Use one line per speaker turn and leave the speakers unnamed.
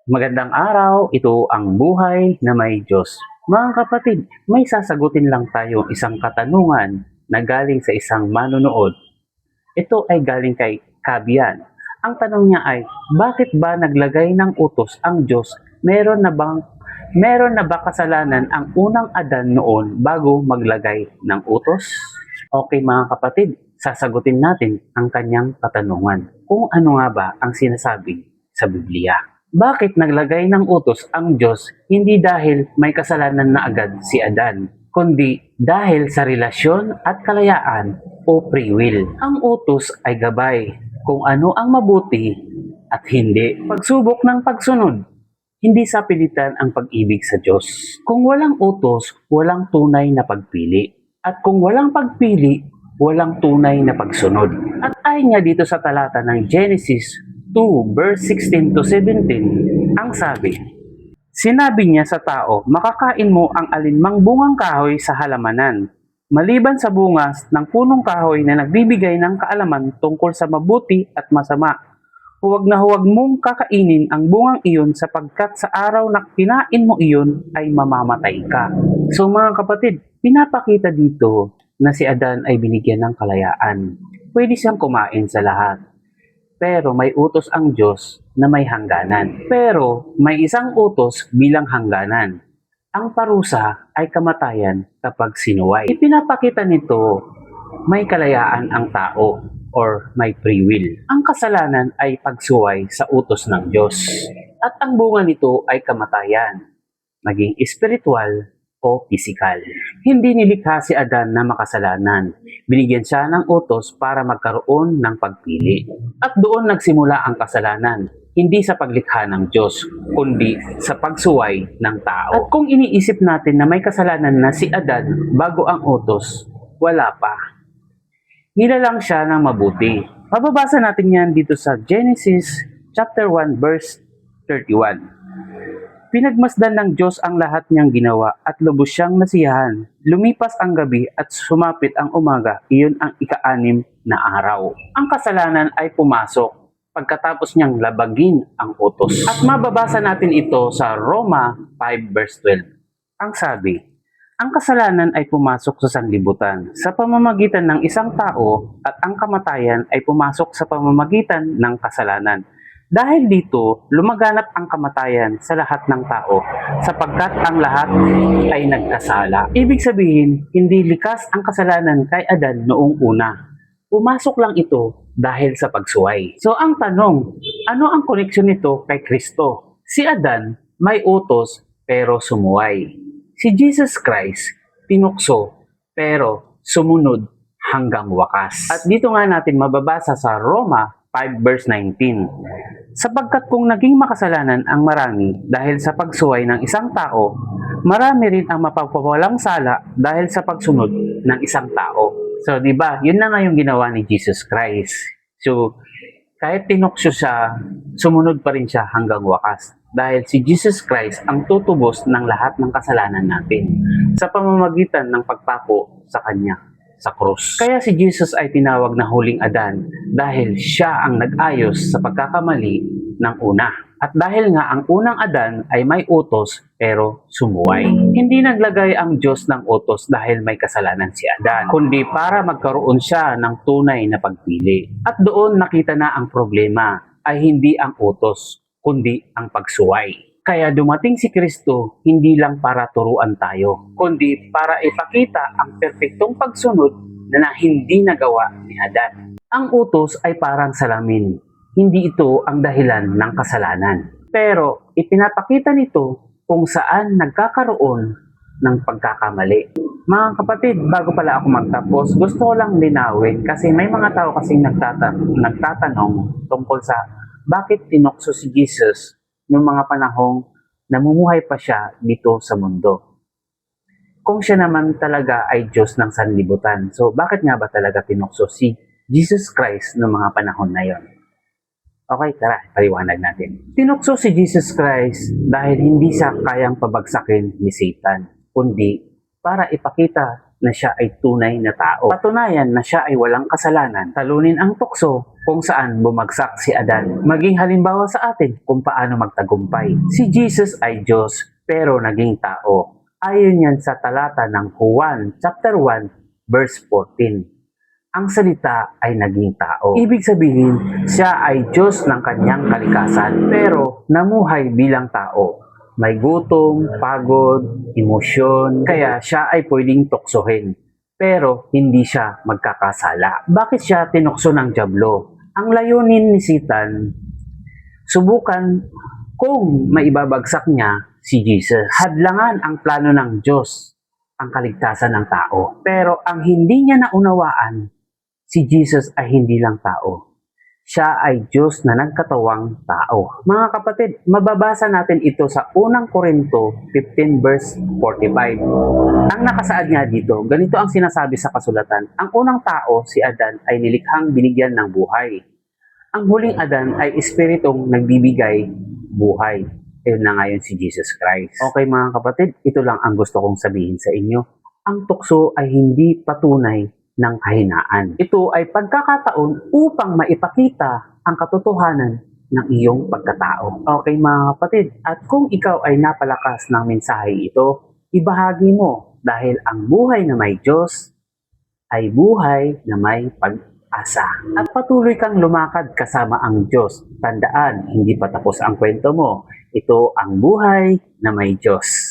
Magandang araw, ito ang buhay na may Diyos. Mga kapatid, may sasagutin lang tayo isang katanungan na galing sa isang manonood. Ito ay galing kay Kabian. Ang tanong niya ay, bakit ba naglagay ng utos ang Diyos? Meron na ba kasalanan ang unang Adan noon bago maglagay ng utos? Okay mga kapatid, sasagutin natin ang kanyang katanungan. Kung ano nga ba ang sinasabi sa Biblia. Bakit naglagay ng utos ang Diyos hindi dahil may kasalanan na agad si Adan, kundi dahil sa relasyon at kalayaan o free will. Ang utos ay gabay kung ano ang mabuti at hindi. Pagsubok ng pagsunod, hindi sa pilitan ang pag-ibig sa Diyos. Kung walang utos, walang tunay na pagpili. At kung walang pagpili, walang tunay na pagsunod. At ayon nga dito sa talata ng Genesis 2 verse 16 to 17, ang sabi, sinabi niya sa tao, makakain mo ang alinmang bungang kahoy sa halamanan, maliban sa bungas ng punong kahoy na nagbibigay ng kaalaman tungkol sa mabuti at masama. Huwag na huwag mong kakainin ang bungang iyon sapagkat sa araw na kinain mo iyon ay mamamatay ka. So mga kapatid, pinapakita dito na si Adan ay binigyan ng kalayaan. Pwede siyang kumain sa lahat. Pero may utos ang Diyos na may hangganan. Pero may isang utos bilang hangganan. Ang parusa ay kamatayan kapag sinuway. Ipinapakita nito may kalayaan ang tao or may free will. Ang kasalanan ay pagsuway sa utos ng Diyos. At ang bunga nito ay kamatayan, maging espiritual o pisikal. Hindi nilikha si Adan na makasalanan. Binigyan siya ng utos para magkaroon ng pagpili. At doon nagsimula ang kasalanan, hindi sa paglikha ng Diyos, kundi sa pagsuway ng tao. At kung iniisip natin na may kasalanan na si Adan bago ang utos, wala pa. Nilalang siya ng mabuti. Mababasa natin yan dito sa Genesis chapter 1 verse 31. Pinagmasdan ng Diyos ang lahat niyang ginawa at lubos siyang nasiyahan. Lumipas ang gabi at sumapit ang umaga, iyon ang ika-6 na araw. Ang kasalanan ay pumasok pagkatapos niyang labagin ang utos. At mababasa natin ito sa Roma 5 verse 12. Ang sabi, ang kasalanan ay pumasok sa sanlibutan sa pamamagitan ng isang tao at ang kamatayan ay pumasok sa pamamagitan ng kasalanan. Dahil dito, lumaganap ang kamatayan sa lahat ng tao sapagkat ang lahat ay nagkasala. Ibig sabihin, hindi likas ang kasalanan kay Adan noong una. Pumasok lang ito dahil sa pagsuway. So ang tanong, ano ang koneksyon nito kay Kristo? Si Adan may utos pero sumuway. Si Jesus Christ tinukso pero sumunod hanggang wakas. At dito nga natin mababasa sa Roma 5 verse 19. Sapagkat kung naging makasalanan ang marami dahil sa pagsuway ng isang tao, marami rin ang mapagpawalang sala dahil sa pagsunod ng isang tao. So, di ba? Yun na nga yung ginawa ni Jesus Christ. So, kahit tinukso siya, sumunod pa rin siya hanggang wakas. Dahil si Jesus Christ ang tutubos ng lahat ng kasalanan natin sa pamamagitan ng pagpako sa Kanya sa krus. Kaya si Jesus ay tinawag na huling Adan dahil siya ang nag-ayos sa pagkakamali ng una. At dahil nga ang unang Adan ay may utos pero sumuway. Hindi naglagay ang Diyos ng utos dahil may kasalanan si Adan, kundi para magkaroon siya ng tunay na pagpili. At doon nakita na ang problema ay hindi ang utos, kundi ang pagsuway. Kaya dumating si Kristo hindi lang para turuan tayo, kundi para ipakita ang perpektong pagsunod na hindi nagawa ni Adan. Ang utos ay parang salamin. Hindi ito ang dahilan ng kasalanan. Pero ipinapakita nito kung saan nagkakaroon ng pagkakamali. Mga kapatid, bago pala ako magtapos, gusto ko lang linawin kasi may mga tao kasing nagtatanong tungkol sa bakit tinukso si Jesus noong mga panahong namumuhay pa siya dito sa mundo. Kung siya naman talaga ay Diyos ng sanlibutan, so bakit nga ba talaga tinukso si Jesus Christ noong mga panahon na yon? Okay, tara, paliwanag natin. Tinukso si Jesus Christ dahil hindi siya kayang pabagsakin ni Satan, kundi para ipakita na siya ay tunay na tao. Patunayan na siya ay walang kasalanan. Talunin ang tukso kung saan bumagsak si Adan. Maging halimbawa sa atin kung paano magtagumpay. Si Jesus ay Diyos pero naging tao. Ayon yan sa talata ng Juan chapter 1 verse 14. Ang salita ay naging tao. Ibig sabihin, siya ay Diyos ng kanyang kalikasan pero namuhay bilang tao. May gutom, pagod, emosyon, kaya siya ay pwedeng tuksohin. Pero hindi siya magkakasala. Bakit siya tinukso ng dyablo? Ang layunin ni Satan, subukan kung maibabagsak niya si Jesus. Hadlangan ang plano ng Diyos, ang kaligtasan ng tao. Pero ang hindi niya naunawaan, si Jesus ay hindi lang tao. Siya ay Diyos na nagkatawang tao. Mga kapatid, mababasa natin ito sa unang Korinto 15 verse 45. Ang nakasaad nga dito, ganito ang sinasabi sa kasulatan. Ang unang tao, si Adan, ay nilikhang binigyan ng buhay. Ang huling Adan ay espiritong nagbibigay buhay. Ayun na ngayon si Jesus Christ. Okay mga kapatid, ito lang ang gusto kong sabihin sa inyo. Ang tukso ay hindi patunay ng kahinaan. Ito ay pagkakataon upang maipakita ang katotohanan ng iyong pagkatao. Okay mga kapatid, at kung ikaw ay napalakas ng mensahe ito, ibahagi mo dahil ang buhay na may Diyos ay buhay na may pag-asa. At patuloy kang lumakad kasama ang Diyos. Tandaan, hindi pa tapos ang kwento mo. Ito ang buhay na may Diyos.